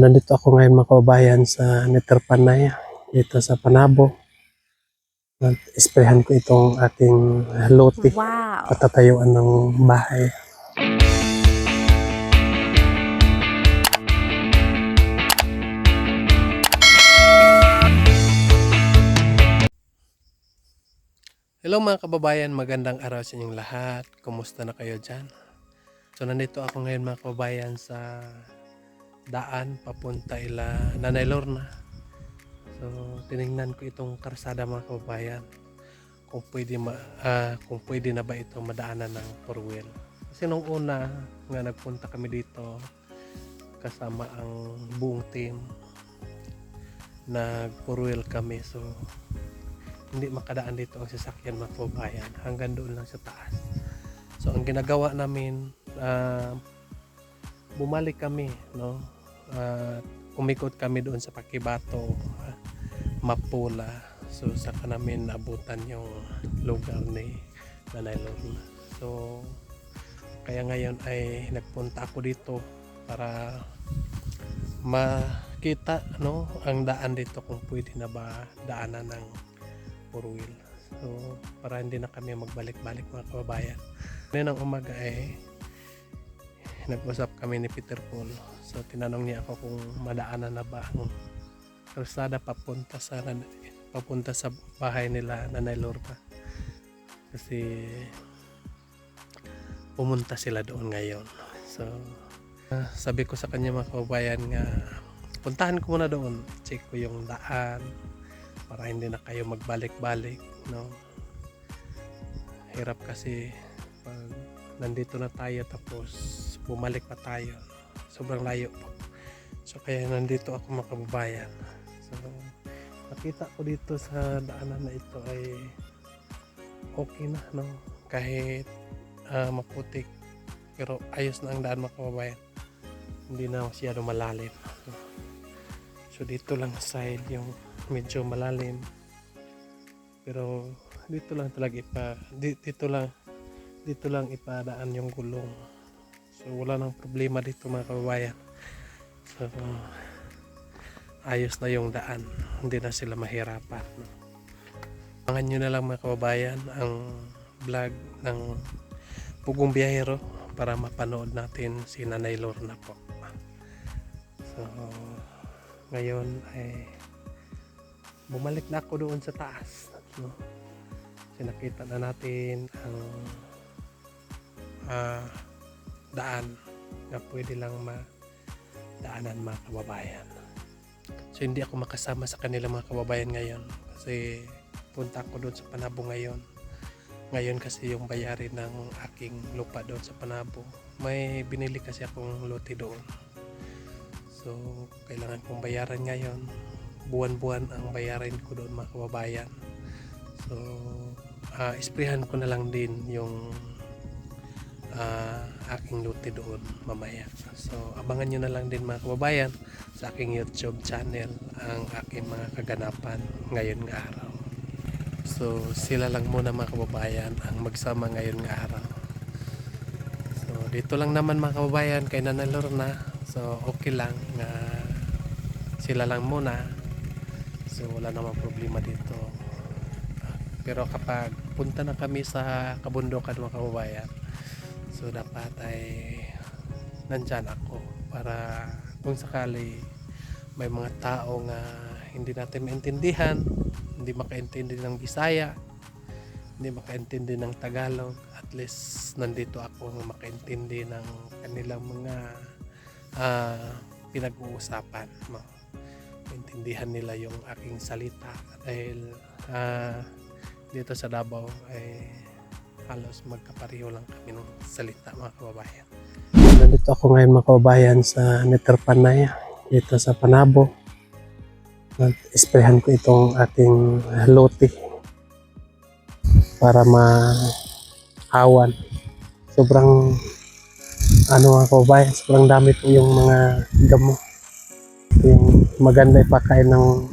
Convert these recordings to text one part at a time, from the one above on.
Nandito ako ngayon mga kababayan sa Neterpanay dito sa Panabo. Isprehan ko itong ating lote, Wow! patatayuan ng bahay. Hello mga kababayan, magandang araw sa inyong lahat. Kumusta na kayo dyan? So nandito ako ngayon mga kababayan sa daan papunta ila Nanay Lorna. So tinignan ko itong karsada mga kababayan kung pwede na ba ito madaanan ng four wheel. Kasi nung una nga nagpunta kami dito kasama ang buong team, nag four wheel kami, so hindi makadaan dito ang sasakyan mga kababayan, hanggang doon lang sa taas. So ang ginagawa namin, bumalik kami, no? Umikot kami doon sa Pakibato, Mapula. So saka namin nabutan yung lugar ni Nanay Lorna. So kaya ngayon ay nagpunta ako dito para makita, no, ang daan dito, kung pwede na ba daanan ng four wheel. So para hindi na kami magbalik-balik mga kababayan. Ngayon ng umaga ay nag-usap kami ni Peter Paul. So tinanong niya ako kung madaanan na ba ang kalsada papunta sa bahay nila Nanay Lorna. Kasi pumunta sila doon ngayon. So sabi ko sa kanya mga kababayan nga, puntahan ko muna doon, check ko yung daan para hindi na kayo magbalik-balik, no? Hirap kasi pag nandito na tayo tapos bumalik pa tayo, sobrang layo po. So kaya nandito ako mga kababayan. So nakita ko dito sa daanan na ito ay okay na, no? Kahit maputik, pero ayos na ang daan mga kababayan, hindi na masyado malalim. So dito lang side yung medyo malalim, pero dito lang talaga dito lang ipadaan yung gulong. So wala nang problema dito mga kababayan. So ayos na yung daan, hindi na sila mahirapan, no? Abangan nyo na lang mga kababayan ang vlog ng Pugong Biyahero para mapanood natin si Nanay Lorna po. So ngayon ay bumalik na ako doon sa taas, no? Kasi nakita na natin ang daan na pwede lang madaanan mga kababayan. So hindi ako makasama sa kanila mga kababayan ngayon kasi punta ako doon sa Panabo ngayon. Ngayon kasi yung bayari ng aking lupa doon sa Panabo, may binili kasi akong lote doon. So kailangan kong bayaran ngayon. Buwan-buwan ang bayarin ko doon mga kababayan. So isprehan ko na lang din yung aking lote doon mamaya. So abangan nyo na lang din mga kababayan sa aking YouTube channel ang aking mga kaganapan ngayon nga araw. So sila lang muna mga kababayan ang magsama ngayon nga araw. So dito lang naman mga kababayan kay Nanay Lorna. So okay lang na sila lang muna. So wala namang problema dito. Pero kapag punta na kami sa kabundukan mga kababayan, so dapat ay nandyan ako para kung sakali may mga tao nga hindi natin maintindihan, hindi makaintindi ng Bisaya, hindi makaintindi ng Tagalog, at least nandito ako makaintindi ng kanilang mga pinag-uusapan, no? Maintindihan nila yung aking salita dahil dito sa Davao ay halos magkapareho lang kami ng salita mga kababayan. Nandito ako ngayon mga kababayan sa Neterpanay dito sa Panabo. Isprehan ko itong ating lote para maawan. Sobrang mga kababayan, sobrang dami po yung mga damo. Yung maganda ipakain ng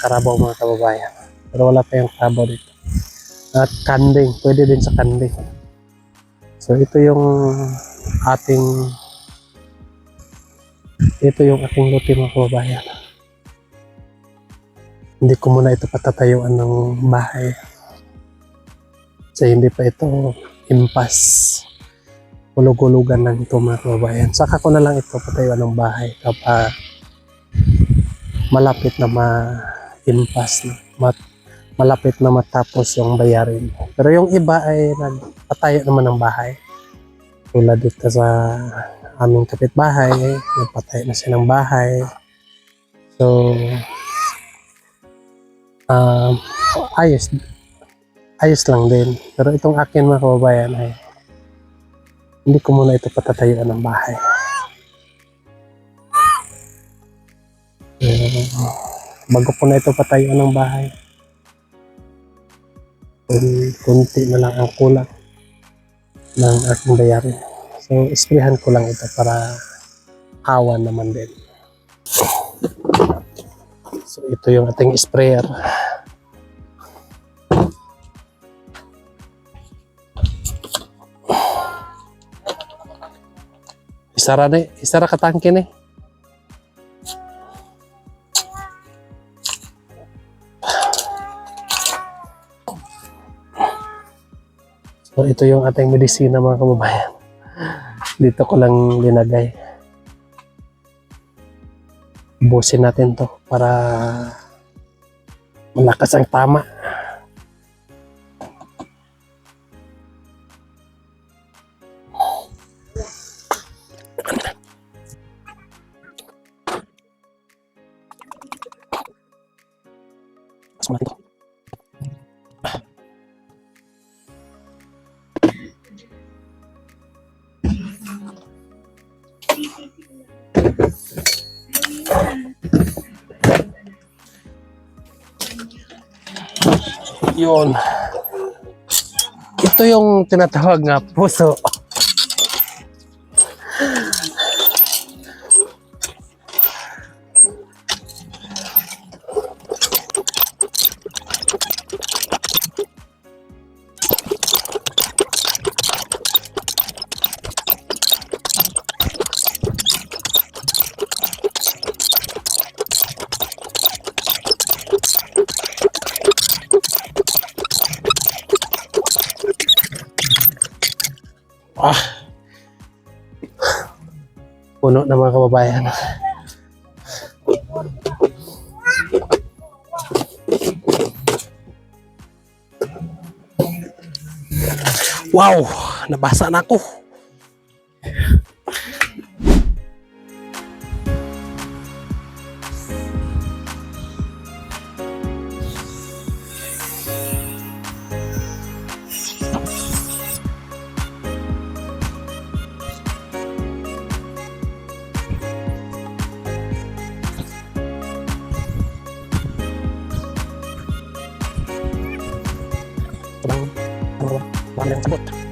karabaw mga kababayan, pero wala pa yung karabaw dito. At kanding, pwede din sa kanding. So ito yung ating Ito yung aking lote mga kababayan. Hindi ko muna ito patatayuan ng bahay. Kasi hindi pa ito impas. Hulog-hulugan lang ito mga kababayan. Saka ko na lang ito patayuan ng bahay kapag malapit na ma-impas na. Malapit na matapos yung bayarin. Pero yung iba ay nagpatayo naman ng bahay. Tulad dito sa aming kapitbahay, nagpatayo na siya ng bahay. So, ayos lang din. Pero itong akin mga kababayan ay hindi ko muna ito patatayuan ng bahay. Bago ko na ito patayuan ng bahay, kunti na lang ang kulang ng aking bayarin. So, isprihan ko lang ito para kawan naman din. So, ito yung ating sprayer. Isara ka tangke ni. So, ito yung ating medisina mga kababayan. Dito ko lang linagay. Ubusin natin to para malakas ang tama. Mas natin to. Yun. Ito yung tinatawag nga puso. Puno na mga kababayan. Wow! Nabasa na ako. Ang sabot.